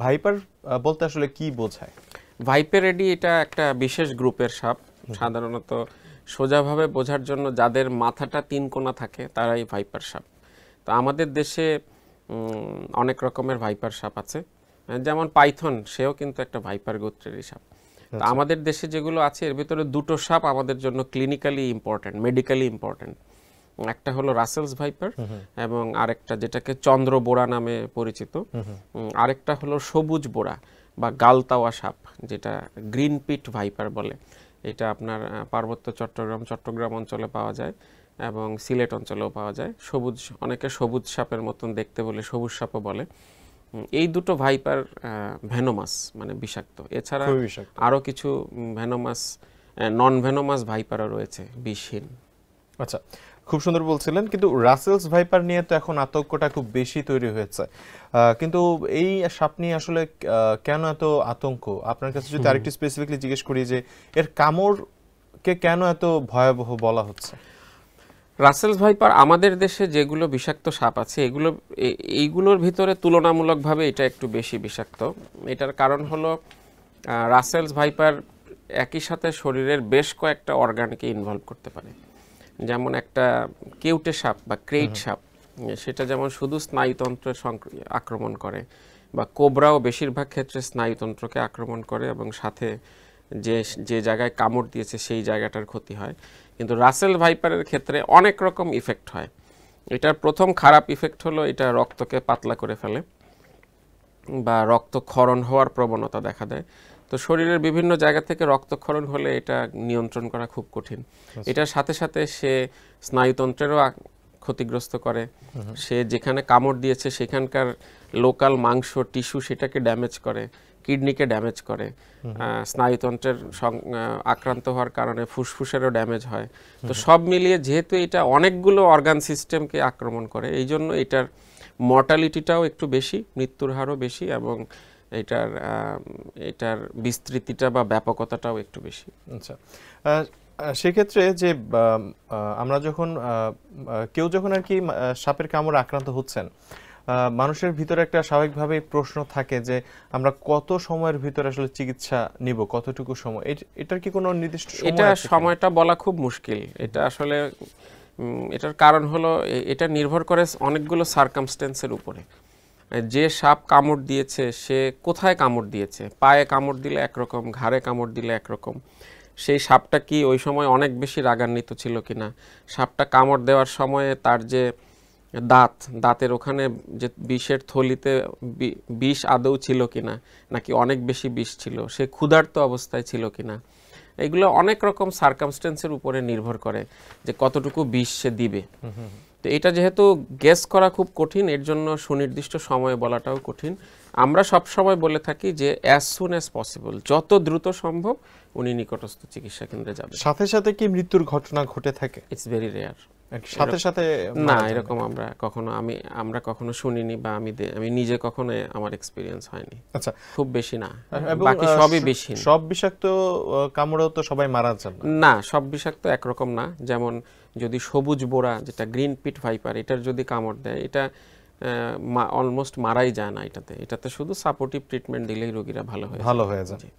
Viper বলতে আসলে কি বোঝায়? ভাইপেরিডি এটা একটা বিশেষ গ্রুপের সাপ। সাধারণত সোজাভাবে বোঝার জন্য যাদের মাথাটা 3 কোণা থাকে তারাই ভাইপার সাপ। তো আমাদের দেশে অনেক রকমের ভাইপার সাপ আছে, যেমন পাইথন, সেও কিন্তু একটা ভাইপার গোত্রেরই সাপ। তো আমাদের দেশে যেগুলো আছে এর ভিতরে দুটো সাপ আমাদের জন্য ক্লিনিক্যালি ইম্পর্টেন্ট, মেডিকেলি ইম্পর্টেন্ট। একটা হলো রাসেলস ভাইপার এবং আরেকটা যেটাকে চন্দ্র বোরা নামে পরিচিত, আরেকটা হলো সবুজ বোরা বা গালতাওয়া সাপ, যেটা গ্রিন পিট ভাইপার বলে। এটা আপনার পার্বত্য চট্টগ্রাম অঞ্চলে পাওয়া যায় এবং সিলেট অঞ্চলেও পাওয়া যায়। সবুজ, অনেকে সবুজ সাপের মতন দেখতে বলে সবুজ সাপও বলে। এই দুটো ভাইপার ভেনোমাস, মানে বিষাক্ত। এছাড়া আরও কিছু ভেনোমাস, নন ভেনোমাস ভাইপারও রয়েছে, বিষহীন। আচ্ছা, খুব সুন্দর বলছিলেন, কিন্তু রাসেলস ভাইপার নিয়ে তো এখন আতঙ্কটা খুব বেশি তৈরি হয়েছে। কিন্তু এই সাপ নিয়ে আসলে কেন এত আতঙ্ক? আপনার কাছে যদি আরেকটু স্পেসিফিকলি জিজ্ঞেস করি যে এর কামড়কে কেন এত ভয়াবহ বলা হচ্ছে? রাসেলস ভাইপার আমাদের দেশে যেগুলো বিষাক্ত সাপ আছে এইগুলোর ভিতরে তুলনামূলকভাবে এটা একটু বেশি বিষাক্ত। এটার কারণ হলো রাসেলস ভাইপার একই সাথে শরীরের বেশ কয়েকটা অর্গানকে ইনভলভ করতে পারে। যেমন একটা কেউটে সাপ বা ক্রেইট সাপ, সেটা যেমন শুধু স্নায়ুতন্ত্রের আক্রমণ করে, বা কোবরাও বেশিরভাগ ক্ষেত্রে স্নায়ুতন্ত্রকে আক্রমণ করে এবং সাথে যে জায়গায় কামড় দিয়েছে সেই জায়গাটার ক্ষতি হয়। কিন্তু রাসেল ভাইপারের ক্ষেত্রে অনেক রকম ইফেক্ট হয়। এটার প্রথম খারাপ ইফেক্ট হলো এটা রক্তকে পাতলা করে ফেলে বা রক্তক্ষরণ হওয়ার প্রবণতা দেখা দেয়। তো শরীরের বিভিন্ন জায়গা থেকে রক্তক্ষরণ হলে এটা নিয়ন্ত্রণ করা খুব কঠিন। এটার সাথে সাথে সে স্নায়ুতন্ত্রেরও ক্ষতিগ্রস্ত করে। সে যেখানে কামড় দিয়েছে সেখানকার লোকাল মাংস টিস্যু সেটাকে ড্যামেজ করে, কিডনিকে ড্যামেজ করে। স্নায়ুতন্ত্রের আক্রান্ত হওয়ার কারণে ফুসফুসেরও ড্যামেজ হয়। তো সব মিলিয়ে যেহেতু এটা অনেকগুলো অর্গান সিস্টেমকে আক্রমণ করে, এই জন্য এটার মর্টালিটিটাও একটু বেশি, মৃত্যুর হারও বেশি, এবং এটার বিস্তৃতিটা বা ব্যাপকতাটাও একটু বেশি। আচ্ছা, সেক্ষেত্রে যে আমরা যখন কেউ যখন আর কি সাপের কামড়ে আক্রান্ত হচ্ছেন, মানুষের ভিতরে একটা স্বাভাবিকভাবে প্রশ্ন থাকে যে আমরা কত সময়ের ভিতরে আসলে চিকিৎসা নিব, কতটুকু সময়? এটার কি কোনো নির্দিষ্ট সময় আছে? এটা সময়টা বলা খুব মুশকিল। এটা আসলে এটার কারণ হলো এটা নির্ভর করে অনেকগুলো সার্কামস্টেন্সের উপরে। যে সাপ কামড় দিয়েছে সে কোথায় কামড় দিয়েছে, পায়ে কামড় দিলে একরকম, ঘাড়ে কামড় দিলে একরকম। সেই সাপটা কি ওই সময় অনেক বেশি রাগান্বিত ছিল কিনা, সাপটা কামড় দেওয়ার সময়ে তার যে দাঁতের ওখানে যে বিষের থলিতে বিষ আদৌ ছিল কিনা, নাকি অনেক বেশি বিষ ছিল, সে ক্ষুধার্ত অবস্থায় ছিল কিনা, এগুলো অনেক রকম সার্কামস্টেন্সের উপরে নির্ভর করে যে কতটুকু বিষ সে দিবে। তো এটা যেহেতু গেস করা খুব কঠিন, এর জন্য সুনির্দিষ্ট সময় বলাটাও কঠিন। আমরা সব সময় বলে থাকি যে অ্যাজ সুন অ্যাজ পসিবল, যত দ্রুত সম্ভব উনি নিকটস্থ চিকিৎসা কেন্দ্রে যাবেন। সাথে সাথে কি মৃত্যুর ঘটনা ঘটে থাকে? It's very rare. সাথে সাথে না, এরকম আমরা কখনো শুনিনি, বা আমি নিজে কখনো আমার এক্সপেরিয়েন্স হয়নি। আচ্ছা, খুব বেশি না, বাকি সবই বেশি। সব বিষাক্ত কামড়েও তো সবাই মারা যান না, সব বিষাক্ত একরকম না। যেমন যদি সবুজ বোরা, যেটা গ্রিন পিট ভাইপার, এটার যদি কামড় দেয়, এটা অলমোস্ট মারাই যায় না। এটাতে শুধু সাপোর্টিভ ট্রিটমেন্ট দিলেই রোগীরা ভালো হয়ে যায়।